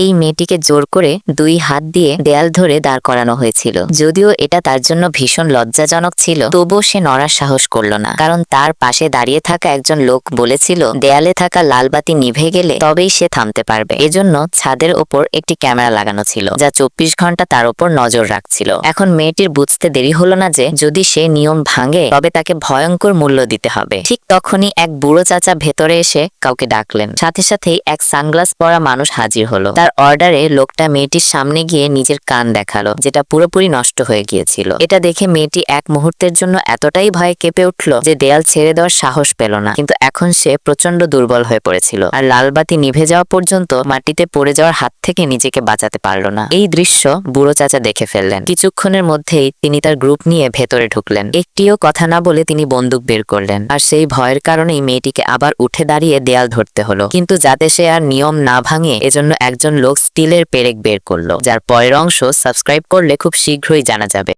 এই মেয়েটিকে জোর করে 2 হাত দিয়ে দেয়াল ধরে দাঁড় করানো হয়েছিল। যদিও এটা তার জন্য ভীষণ লজ্জাজনক ছিল, তবুও সে নড়ার সাহস করল না, কারণ তার পাশে দাঁড়িয়ে থাকা একজন লোক বলেছিল দেয়ালে থাকা লাল বাতি নিভে গেলে তবেই সে থামতে পারবে। এজন্য ছাদের ওপর একটি ক্যামেরা লাগানো ছিল, যা 24 ঘন্টা তার ওপর নজর রাখছিল। এখন মেয়েটির বুঝতে দেরি হলো না যে যদি সে নিয়ম ভাঙে তবে তাকে ভয়ঙ্কর মূল্য দিতে হবে। ঠিক তখনই এক বুড়ো চাচা ভেতরে এসে কাউকে ডাকলেন। সাথে সাথেই এক সানগ্লাস পরা মানুষ হাজির হলো। তার অর্ডারে লোকটা মেয়েটির সামনে গিয়ে নিজের কান দেখালো, যেটা পুরোপুরি নষ্ট হয়ে গিয়েছিল। এটা দেখে মেয়েটি এক মুহূর্তের জন্য এতটাই ভয়ে কেঁপে উঠল যে দেয়াল ছেড়ে দেওয়ার সাহস পেল না। কিন্তু এখন সে প্রচন্ড দুর্বল হয়ে পড়েছিল, আর লালবাতি নিভে যাওয়া পর্যন্ত মাটিতে পড়ে যাওয়ার হাত থেকে নিজেকে বাঁচাতে পারল না। এই দৃশ্য বুড়ো চাচা দেখে ফেললেন। কিছুক্ষণের মধ্যেই তিনি তার গ্রুপ নিয়ে ভেতরে ঢুকলেন। একটিও কথা না বলে তিনি বন্দুক বের করলেন, আর সেই ভয়ের কারণেই মেয়েটিকে আবার উঠে দাঁড়িয়ে দেয়াল ধরতে হলো। কিন্তু যাতে সে আর নিয়ম না ভাঙে এজন্য একজন লোক স্টিলের পেরেক বের করলো, যার পরের অংশ সাবস্ক্রাইব করলে খুব শীঘ্রই জানা যাবে।